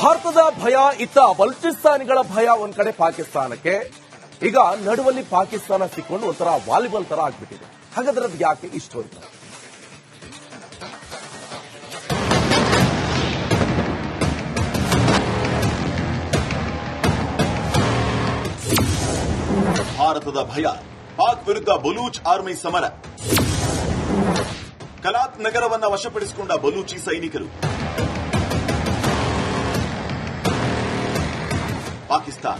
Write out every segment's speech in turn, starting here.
ಭಾರತದ ಭಯ ಇತ್ತ ಬಲೂಚಿಸ್ತಾನಿಗಳ ಭಯ ಒಂದ್ ಕಡೆ ಪಾಕಿಸ್ತಾನಕ್ಕೆ. ಈಗ ನಡುವಲ್ಲಿ ಪಾಕಿಸ್ತಾನ ಸಿಕ್ಕೊಂಡು ಒಂಥರ ವಾಲಿಬಾಲ್ ತರ ಆಗ್ಬಿಟ್ಟಿದೆ. ಹಾಗಾದ್ರೆ ಅದು ಯಾಕೆ ಇಷ್ಟು ಅಂತ? ಭಾರತದ ಭಯ, ಪಾಕ್ ವಿರುದ್ಧ ಬಲೂಚ್ ಆರ್ಮಿ ಸಮರ. ಕಲಾತ್ ನಗರವನ್ನ ವಶಪಡಿಸಿಕೊಂಡ ಬಲೂಚಿ ಸೈನಿಕರು. ಪಾಕಿಸ್ತಾನ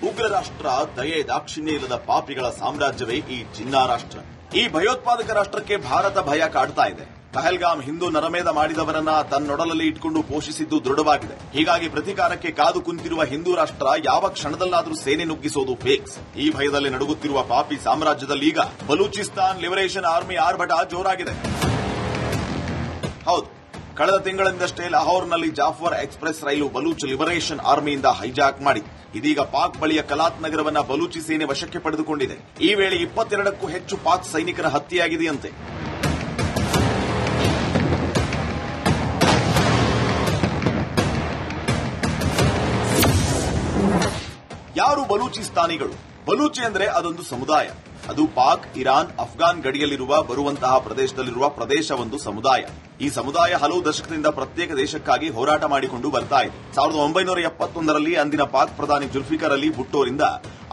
ಉಗ್ರ ರಾಷ್ಟ್ರ, ದಯೆ ದಾಕ್ಷಿಣ್ಯ ಇಲ್ಲದ ಪಾಪಿಗಳ ಸಾಮ್ರಾಜ್ಯವೇ ಈ ಜಿನ್ನಾ ರಾಷ್ಟ್ರ. ಈ ಭಯೋತ್ಪಾದಕ ರಾಷ್ಟ್ರಕ್ಕೆ ಭಾರತ ಭಯ ಕಾಡ್ತಾ ಇದೆ. ಪಹಲ್ಗಾಮ್ ಹಿಂದೂ ನರಮೇಧ ಮಾಡಿದವರನ್ನ ತನ್ನೊಡಲಲ್ಲಿ ಇಟ್ಕೊಂಡು ಪೋಷಿಸಿದ್ದು ದೃಢವಾಗಿದೆ. ಹೀಗಾಗಿ ಪ್ರತೀಕಾರಕ್ಕೆ ಕಾದು ಕುಂತಿರುವ ಹಿಂದೂ ರಾಷ್ಟ್ರ ಯಾವ ಕ್ಷಣದಲ್ಲಾದರೂ ಸೇನೆ ನುಗ್ಗಿಸೋದು ಫೇಕ್ಸ್. ಈ ಭಯದಲ್ಲಿ ನಡುಗುತ್ತಿರುವ ಪಾಪಿ ಸಾಮ್ರಾಜ್ಯದಲ್ಲಿ ಈಗ ಬಲೂಚಿಸ್ತಾನ್ ಲಿಬರೇಷನ್ ಆರ್ಮಿ ಆರ್ಭಟ ಜೋರಾಗಿದೆ. ಹೌದು, ಕಳೆದ ತಿಂಗಳಿಂದಷ್ಟೇ ಲಾಹೋರ್ನಲ್ಲಿ ಜಾಫರ್ ಎಕ್ಸ್ಪ್ರೆಸ್ ರೈಲು ಬಲೂಚ್ ಲಿಬರೇಷನ್ ಆರ್ಮಿಯಿಂದ ಹೈಜಾಕ್ ಮಾಡಿ ಇದೀಗ ಪಾಕ್ ಬಳಿಯ ಕಲಾತ್ ನಗರವನ್ನ ಬಲೂಚಿ ಸೇನೆ ವಶಕ್ಕೆ ಪಡೆದುಕೊಂಡಿದೆ. ಈ ವೇಳೆ 22ಕ್ಕೂ ಹೆಚ್ಚು ಪಾಕ್ ಸೈನಿಕರ ಹತ್ಯೆಯಾಗಿದೆಯಂತೆ. ಯಾರು ಬಲೂಚಿಸ್ತಾನಿಗಳು? ಬಲೂಚಿ ಅಂದ್ರೆ ಅದೊಂದು ಸಮುದಾಯ. ಅದು ಪಾಕ್, ಇರಾನ್, ಅಫ್ಘಾನ್ ಗಡಿಯಲ್ಲಿರುವ ಬರುವಂತಹ ಪ್ರದೇಶದಲ್ಲಿರುವ ಪ್ರದೇಶವೊಂದು ಸಮುದಾಯ. ಈ ಸಮುದಾಯ ಹಲವು ದಶಕದಿಂದ ಪ್ರತ್ಯೇಕ ದೇಶಕ್ಕಾಗಿ ಹೋರಾಟ ಮಾಡಿಕೊಂಡು ಬರ್ತಾ ಇದೆ. 1971ರಲ್ಲಿ ಅಂದಿನ ಪಾಕ್ ಪ್ರಧಾನಿ ಜುಲ್ಫಿಕರ್ ಅಲಿ ಭುಟ್ಟೋರಿಂದ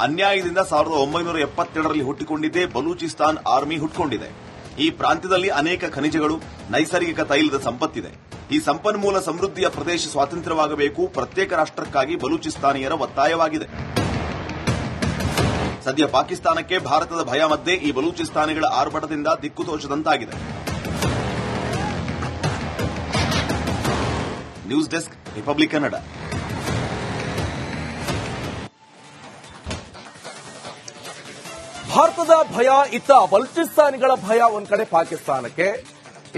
ಅನ್ಯಾಯದಿಂದ 1977ರಲ್ಲಿ ಹುಟ್ಟಿಕೊಂಡಿದ್ದೇ ಬಲೂಚಿಸ್ತಾನ್ ಆರ್ಮಿ ಹುಟ್ಟಿಕೊಂಡಿದೆ. ಈ ಪ್ರಾಂತ್ಯದಲ್ಲಿ ಅನೇಕ ಖನಿಜಗಳು, ನೈಸರ್ಗಿಕ ತೈಲದ ಸಂಪತ್ತಿದೆ. ಈ ಸಂಪನ್ಮೂಲ ಸಮೃದ್ಧಿಯ ಪ್ರದೇಶ ಸ್ವಾತಂತ್ರ್ಯವಾಗಬೇಕು, ಪ್ರತ್ಯೇಕ ರಾಷ್ಟ್ರಕ್ಕಾಗಿ ಬಲೂಚಿಸ್ತಾನಿಯರ ಒತ್ತಾಯವಾಗಿದೆ. ಸದ್ಯ ಪಾಕಿಸ್ತಾನಕ್ಕೆ ಭಾರತದ ಭಯ ಮಧ್ಯೆ ಈ ಬಲೂಚಿಸ್ತಾನಿಗಳ ಆರ್ಭಟದಿಂದ ದಿಕ್ಕು ತೋಚದಂತಾಗಿದೆ. News desk, Republic Kannada. ಭಾರತದ ಭಯ ಇತ್ತ ಬಲೂಚಿಸ್ತಾನಿಗಳ ಭಯ ಒಂದ್ ಕಡೆ ಪಾಕಿಸ್ತಾನಕ್ಕೆ.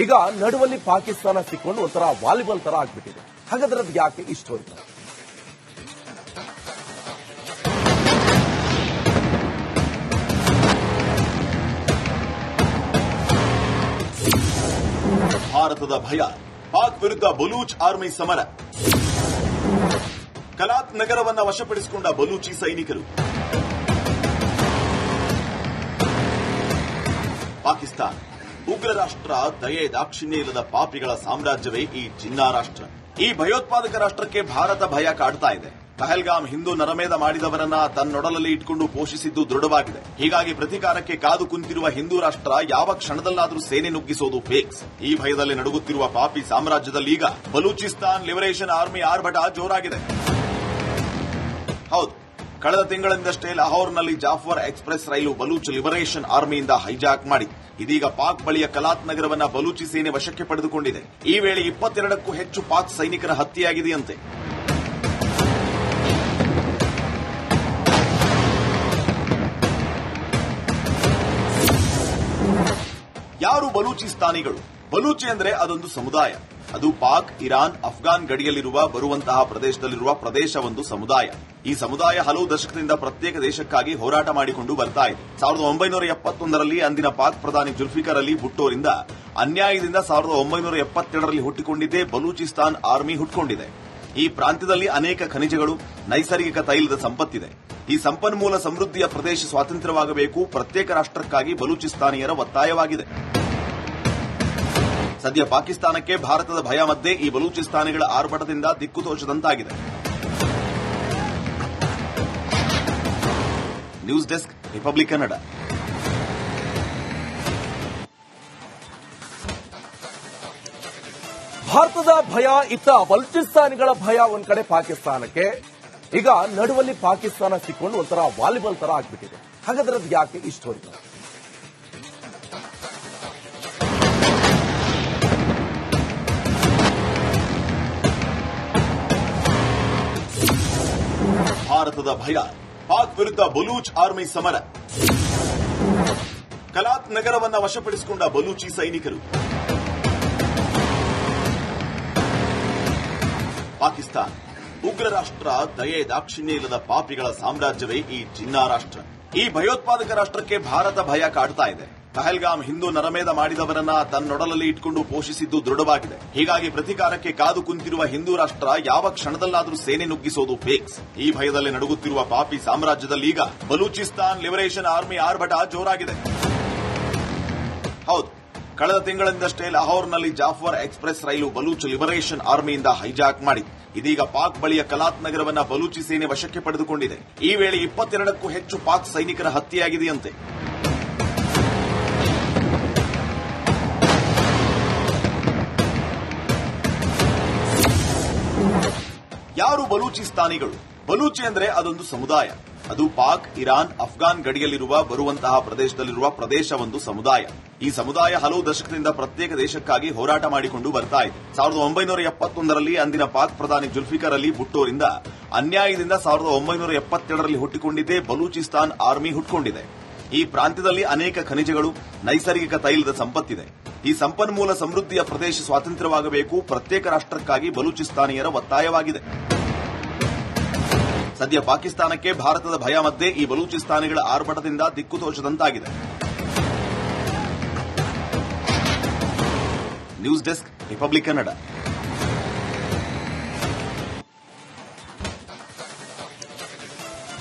ಈಗ ನಡುವಲ್ಲಿ ಪಾಕಿಸ್ತಾನ ಸಿಕ್ಕೊಂಡು ಒಂಥರ ವಾಲಿಬಾಲ್ ತರ ಆಗ್ಬಿಟ್ಟಿದೆ. ಹಾಗಾದ್ರೆ ಅದು ಯಾಕೆ ಇಷ್ಟು ಅಂತ? ಭಾರತದ ಭಯ, ಪಾಕ್ ವಿರುದ್ಧ ಬಲೂಚ್ ಆರ್ಮಿ ಸಮರ. ಕಲಾತ್ ನಗರವನ್ನ ವಶಪಡಿಸಿಕೊಂಡ ಬಲೂಚಿ ಸೈನಿಕರು. ಪಾಕಿಸ್ತಾನ ಉಗ್ರ ರಾಷ್ಟ್ರ, ದಯೆ ದಾಕ್ಷಿಣ್ಯ ಇಲ್ಲದ ಪಾಪಿಗಳ ಸಾಮ್ರಾಜ್ಯವೇ ಈ ಜಿನ್ನಾ ರಾಷ್ಟ್ರ. ಈ ಭಯೋತ್ಪಾದಕ ರಾಷ್ಟ್ರಕ್ಕೆ ಭಾರತ ಭಯ ಕಾಡ್ತಾ ಇದೆ. ಪಹಲ್ಗಾಮ್ ಹಿಂದೂ ನರಮೇಧ ಮಾಡಿದವರನ್ನ ತನ್ನೊಡಲಲ್ಲಿ ಇಟ್ಕೊಂಡು ಪೋಷಿಸಿದ್ದು ದೃಢವಾಗಿದೆ. ಹೀಗಾಗಿ ಪ್ರತೀಕಾರಕ್ಕೆ ಕಾದು ಕುಂತಿರುವ ಹಿಂದೂ ರಾಷ್ಟ್ರ ಯಾವ ಕ್ಷಣದಲ್ಲಾದರೂ ಸೇನೆ ನುಗ್ಗಿಸೋದು ಫೇಕ್ಸ್. ಈ ಭಯದಲ್ಲಿ ನಡುಗುತ್ತಿರುವ ಪಾಪಿ ಸಾಮ್ರಾಜ್ಯದಲ್ಲಿ ಈಗ ಬಲೂಚಿಸ್ತಾನ್ ಲಿಬರೇಷನ್ ಆರ್ಮಿ ಆರ್ಭಟ ಜೋರಾಗಿದೆ. ಹೌದು, ಕಳೆದ ತಿಂಗಳಿಂದಷ್ಟೇ ಲಾಹೋರ್ನಲ್ಲಿ ಜಾಫರ್ ಎಕ್ಸ್ಪ್ರೆಸ್ ರೈಲು ಬಲೂಚ್ ಲಿಬರೇಷನ್ ಆರ್ಮಿಯಿಂದ ಹೈಜಾಕ್ ಮಾಡಿ ಇದೀಗ ಪಾಕ್ ಬಳಿಯ ಕಲಾತ್ ನಗರವನ್ನ ಬಲೂಚಿ ಸೇನೆ ವಶಕ್ಕೆ ಪಡೆದುಕೊಂಡಿದೆ. ಈ ವೇಳೆ 22ಕ್ಕೂ ಹೆಚ್ಚು ಪಾಕ್ ಸೈನಿಕರ ಹತ್ಯೆಯಾಗಿದೆಯಂತೆ. ಯಾರು ಬಲೂಚಿಸ್ತಾನಿಗಳು? ಬಲೂಚಿ ಅಂದ್ರೆ ಅದೊಂದು ಸಮುದಾಯ. ಅದು ಪಾಕ್, ಇರಾನ್, ಅಫ್ಘಾನ್ ಗಡಿಯಲ್ಲಿರುವ ಬರುವಂತಹ ಪ್ರದೇಶದಲ್ಲಿರುವ ಪ್ರದೇಶವೊಂದು ಸಮುದಾಯ. ಈ ಸಮುದಾಯ ಹಲವು ದಶಕದಿಂದ ಪ್ರತ್ಯೇಕ ದೇಶಕ್ಕಾಗಿ ಹೋರಾಟ ಮಾಡಿಕೊಂಡು ಬರ್ತಾ ಇದೆ. 1971ರಲ್ಲಿ ಅಂದಿನ ಪಾಕ್ ಪ್ರಧಾನಿ ಜುಲ್ಫಿಕರ್ ಅಲಿ ಭುಟ್ಟೋರಿಂದ ಅನ್ಯಾಯದಿಂದ 1977ರಲ್ಲಿ ಹುಟ್ಟಿಕೊಂಡಿದ್ದೇ ಬಲೂಚಿಸ್ತಾನ್ ಆರ್ಮಿ ಹುಟ್ಟಿಕೊಂಡಿದೆ. ಈ ಪ್ರಾಂತ್ಯದಲ್ಲಿ ಅನೇಕ ಖನಿಜಗಳು, ನೈಸರ್ಗಿಕ ತೈಲದ ಸಂಪತ್ತಿದೆ. ಈ ಸಂಪನ್ಮೂಲ ಸಮೃದ್ಧಿಯ ಪ್ರದೇಶ ಸ್ವಾತಂತ್ರ್ಯವಾಗಬೇಕು, ಪ್ರತ್ಯೇಕ ರಾಷ್ಟ್ರಕ್ಕಾಗಿ ಬಲೂಚಿಸ್ತಾನಿಯರ ಒತ್ತಾಯವಾಗಿದೆ. ಸದ್ಯ ಪಾಕಿಸ್ತಾನಕ್ಕೆ ಭಾರತದ ಭಯ ಮಧ್ಯೆ ಈ ಬಲೂಚಿಸ್ತಾನಿಗಳ ಆರ್ಭಟದಿಂದ ದಿಕ್ಕು ತೋಚದಂತಾಗಿದೆ. News desk, Republic Kannada. ಭಾರತದ ಭಯ ಇತ್ತ ಬಲೂಚಿಸ್ತಾನಿಗಳ ಭಯ ಒಂದ್ ಕಡೆ ಪಾಕಿಸ್ತಾನಕ್ಕೆ. ಈಗ ನಡುವಲ್ಲಿ ಪಾಕಿಸ್ತಾನ ಸಿಕ್ಕೊಂಡು ಒಂಥರ ವಾಲಿಬಾಲ್ ತರ ಆಗ್ಬಿಟ್ಟಿದೆ. ಹಾಗಾದ್ರೆ ಅದು ಯಾಕೆ ಇಷ್ಟು ಅಂತ? ಭಾರತದ ಭಯ, ಪಾಕ್ ವಿರುದ್ಧ ಬಲೂಚ್ ಆರ್ಮಿ ಸಮರ. ಕಲಾತ್ ನಗರವನ್ನ ವಶಪಡಿಸಿಕೊಂಡ ಬಲೂಚಿ ಸೈನಿಕರು. ಪಾಕಿಸ್ತಾನ ಉಗ್ರ ರಾಷ್ಟ್ರ, ದಯೆ ದಾಕ್ಷಿಣ್ಯ ಇಲ್ಲದ ಪಾಪಿಗಳ ಸಾಮ್ರಾಜ್ಯವೇ ಈ ಜಿನ್ನಾ ರಾಷ್ಟ್ರ. ಈ ಭಯೋತ್ಪಾದಕ ರಾಷ್ಟ್ರಕ್ಕೆ ಭಾರತ ಭಯ ಕಾಡ್ತಾ ಇದೆ. ಪಹಲ್ಗಾಮ್ ಹಿಂದೂ ನರಮೇಧ ಮಾಡಿದವರನ್ನ ತನ್ನೊಡಲಲ್ಲಿ ಇಟ್ಕೊಂಡು ಪೋಷಿಸಿದ್ದು ದೃಢವಾಗಿದೆ. ಹೀಗಾಗಿ ಪ್ರತೀಕಾರಕ್ಕೆ ಕಾದು ಕುಂತಿರುವ ಹಿಂದೂ ರಾಷ್ಟ್ರ ಯಾವ ಕ್ಷಣದಲ್ಲಾದರೂ ಸೇನೆ ನುಗ್ಗಿಸೋದು ಫಿಕ್ಸ್. ಈ ಭಯದಲ್ಲಿ ನಡುಗುತ್ತಿರುವ ಪಾಪಿ ಸಾಮ್ರಾಜ್ಯದಲ್ಲಿ ಈಗ ಬಲೂಚಿಸ್ತಾನ್ ಲಿಬರೇಷನ್ ಆರ್ಮಿ ಆರ್ಭಟ ಜೋರಾಗಿದೆ. ಹೌದು, ಕಳೆದ ತಿಂಗಳಿಂದಷ್ಟೇ ಲಾಹೋರ್ನಲ್ಲಿ ಜಾಫರ್ ಎಕ್ಸ್ಪ್ರೆಸ್ ರೈಲು ಬಲೂಚ್ ಲಿಬರೇಷನ್ ಆರ್ಮಿಯಿಂದ ಹೈಜಾಕ್ ಮಾಡಿದೆ. ಇದೀಗ ಪಾಕ್ ಬಳಿಯ ಕಲಾತ್ ನಗರವನ್ನ ಬಲೂಚಿ ಸೇನೆ ವಶಕ್ಕೆ ಪಡೆದುಕೊಂಡಿದೆ. ಈ ವೇಳೆ 22ಕ್ಕೂ ಹೆಚ್ಚು ಪಾಕ್ ಸೈನಿಕರ ಹತ್ಯೆಯಾಗಿದೆಯಂತೆ. ಯಾರು ಬಲೂಚಿಸ್ತಾನಿಗಳು? ಬಲೂಚಿ ಅಂದ್ರೆ ಅದೊಂದು ಸಮುದಾಯ. ಅದು ಪಾಕ್, ಇರಾನ್, ಅಫ್ಘಾನ್ ಗಡಿಯಲ್ಲಿರುವ ಬರುವಂತಹ ಪ್ರದೇಶದಲ್ಲಿರುವ ಪ್ರದೇಶವೊಂದು ಸಮುದಾಯ. ಈ ಸಮುದಾಯ ಹಲವು ದಶಕದಿಂದ ಪ್ರತ್ಯೇಕ ದೇಶಕ್ಕಾಗಿ ಹೋರಾಟ ಮಾಡಿಕೊಂಡು ಬರ್ತಾ ಇದೆ. 1971ರಲ್ಲಿ ಅಂದಿನ ಪಾಕ್ ಪ್ರಧಾನಿ ಜುಲ್ಫಿಕರ್ ಅಲಿ ಭುಟ್ಟೋರಿಂದ ಅನ್ಯಾಯದಿಂದ 1972ರಲ್ಲಿ ಹುಟ್ಟಿಕೊಂಡಿದ್ದೇ ಬಲೂಚಿಸ್ತಾನ್ ಆರ್ಮಿ ಹುಟ್ಟಿಕೊಂಡಿದೆ. ಈ ಪ್ರಾಂತ್ಯದಲ್ಲಿ ಅನೇಕ ಖನಿಜಗಳು, ನೈಸರ್ಗಿಕ ತೈಲದ ಸಂಪತ್ತಿದೆ. ಈ ಸಂಪನ್ಮೂಲ ಸಮೃದ್ಧಿಯ ಪ್ರದೇಶ ಸ್ವಾತಂತ್ರ್ಯವಾಗಬೇಕು, ಪ್ರತ್ಯೇಕ ರಾಷ್ಟ್ರಕ್ಕಾಗಿ ಬಲೂಚಿಸ್ತಾನಿಯರ ಒತ್ತಾಯವಾಗಿದೆ. ಸದ್ಯ ಪಾಕಿಸ್ತಾನಕ್ಕೆ ಭಾರತದ ಭಯ ಮಧ್ಯೆ ಈ ಬಲೂಚಿಸ್ತಾನಿಗಳ ಆರ್ಭಟದಿಂದ ದಿಕ್ಕು ತೋಚದಂತಾಗಿದೆ. News desk, Republic Kannada.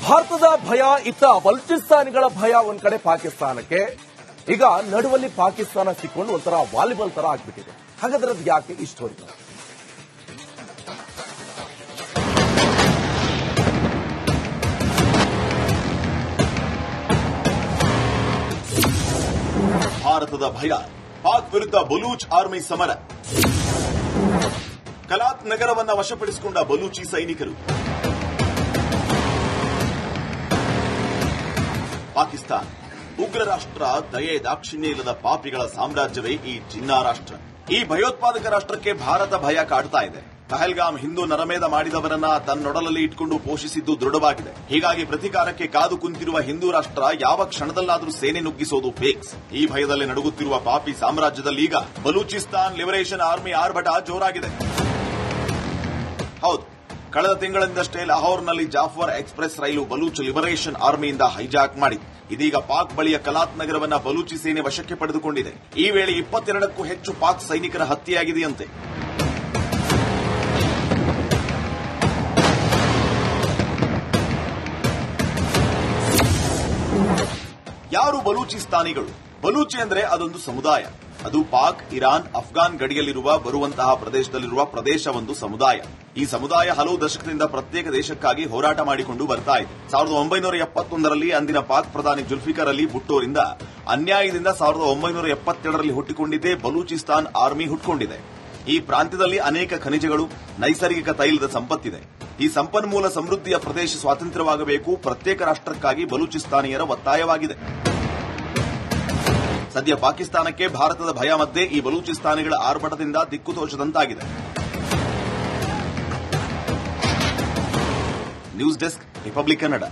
ಭಾರತದ ಭಯ ಇತ್ತ ಬಲೂಚಿಸ್ತಾನಿಗಳ ಭಯ ಒಂದ್ ಕಡೆ ಪಾಕಿಸ್ತಾನಕ್ಕೆ. ಈಗ ನಡುವಲ್ಲಿ ಪಾಕಿಸ್ತಾನ ಸಿಕ್ಕೊಂಡು ಒಂಥರ ವಾಲಿಬಾಲ್ ತರ ಆಗ್ಬಿಟ್ಟಿದೆ. ಹಾಗಾದ್ರೆ ಅದು ಯಾಕೆ ಈ ಸ್ಟೋರಿ? ಭಾರತದ ಭಯ, ಪಾಕ್ ವಿರುದ್ಧ ಬಲೂಚ್ ಆರ್ಮಿ ಸಮರ. ಕಲಾತ್ ನಗರವನ್ನ ವಶಪಡಿಸಿಕೊಂಡ ಬಲೂಚಿ ಸೈನಿಕರು. ಪಾಕಿಸ್ತಾನ ಉಗ್ರ ರಾಷ್ಟ್ರ, ದಯೆ ದಾಕ್ಷಿಣ್ಯ ಇಲ್ಲದ ಪಾಪಿಗಳ ಸಾಮ್ರಾಜ್ಯವೇ ಈ ಜಿನ್ನಾ ರಾಷ್ಟ್ರ. ಈ ಭಯೋತ್ಪಾದಕ ರಾಷ್ಟ್ರಕ್ಕೆ ಭಾರತ ಭಯ ಕಾಡ್ತಾ ಇದೆ. ಪಹಲ್ಗಾಮ್ ಹಿಂದೂ ನರಮೇಧ ಮಾಡಿದವರನ್ನ ತನ್ನೊಡಲಲ್ಲಿ ಇಟ್ಕೊಂಡು ಪೋಷಿಸಿದ್ದು ದೃಢವಾಗಿದೆ. ಹೀಗಾಗಿ ಪ್ರತೀಕಾರಕ್ಕೆ ಕಾದು ಕುಂತಿರುವ ಹಿಂದೂ ರಾಷ್ಟ್ರ ಯಾವ ಕ್ಷಣದಲ್ಲಾದರೂ ಸೇನೆ ನುಗ್ಗಿಸೋದು ಫಿಕ್ಸ್. ಈ ಭಯದಲ್ಲಿ ನಡುಗುತ್ತಿರುವ ಪಾಪಿ ಸಾಮ್ರಾಜ್ಯದಲ್ಲಿ ಈಗ ಬಲೂಚಿಸ್ತಾನ್ ಲಿಬರೇಷನ್ ಆರ್ಮಿ ಆರ್ಭಟ ಜೋರಾಗಿದೆ. ಹೌದು, ಕಳೆದ ತಿಂಗಳಿಂದಷ್ಟೇ ಲಾಹೋರ್ನಲ್ಲಿ ಜಾಫರ್ ಎಕ್ಸ್ಪ್ರೆಸ್ ರೈಲು ಬಲೂಚ್ ಲಿಬರೇಷನ್ ಆರ್ಮಿಯಿಂದ ಹೈಜಾಕ್ ಮಾಡಿದೆ. ಇದೀಗ ಪಾಕ್ ಬಳಿಯ ಕಲಾತ್ ನಗರವನ್ನ ಬಲೂಚಿ ಸೇನೆ ವಶಕ್ಕೆ ಪಡೆದುಕೊಂಡಿದೆ. ಈ ವೇಳೆ 22ಕ್ಕೂ ಹೆಚ್ಚು ಪಾಕ್ ಸೈನಿಕರ ಹತ್ಯೆಯಾಗಿದೆಯಂತೆ. ಯಾರು ಬಲೂಚಿಸ್ತಾನಿಗಳು? ಬಲೂಚಿ ಅಂದ್ರೆ ಅದೊಂದು ಸಮುದಾಯ. ಅದು ಪಾಕ್, ಇರಾನ್, ಅಫ್ಘಾನ್ ಗಡಿಯಲ್ಲಿರುವ ಬರುವಂತಹ ಪ್ರದೇಶದಲ್ಲಿರುವ ಪ್ರದೇಶವೊಂದು ಸಮುದಾಯ. ಈ ಸಮುದಾಯ ಹಲವು ದಶಕದಿಂದ ಪ್ರತ್ಯೇಕ ದೇಶಕ್ಕಾಗಿ ಹೋರಾಟ ಮಾಡಿಕೊಂಡು ಬರ್ತಾ ಇದೆ. 1971ರಲ್ಲಿ ಅಂದಿನ ಪಾಕ್ ಪ್ರಧಾನಿ ಜುಲ್ಫಿಕರ್ ಅಲಿ ಭುಟ್ಟೋರಿಂದ ಅನ್ಯಾಯದಿಂದ 1972ರಲ್ಲಿ ಹುಟ್ಟಿಕೊಂಡಿದ್ದೇ ಬಲೂಚಿಸ್ತಾನ್ ಆರ್ಮಿ ಹುಟ್ಟಿಕೊಂಡಿದೆ. ಈ ಪ್ರಾಂತ್ಯದಲ್ಲಿ ಅನೇಕ ಖನಿಜಗಳು, ನೈಸರ್ಗಿಕ ತೈಲದ ಸಂಪತ್ತಿದೆ. ಈ ಸಂಪನ್ಮೂಲ ಸಮೃದ್ಧಿಯ ಪ್ರದೇಶ ಸ್ವಾತಂತ್ರ್ಯವಾಗಬೇಕು, ಪ್ರತ್ಯೇಕ ರಾಷ್ಟ್ರಕ್ಕಾಗಿ ಬಲೂಚಿಸ್ತಾನಿಯರ ಒತ್ತಾಯವಾಗಿದೆ. ಸದ್ಯ ಪಾಕಿಸ್ತಾನಕ್ಕೆ ಭಾರತದ ಭಯ ಮಧ್ಯೆ ಈ ಬಲೂಚಿಸ್ತಾನಿಗಳ ಆರ್ಭಟದಿಂದ ದಿಕ್ಕು ತೋಚದಂತಾಗಿದೆ. News desk, Republic Kannada.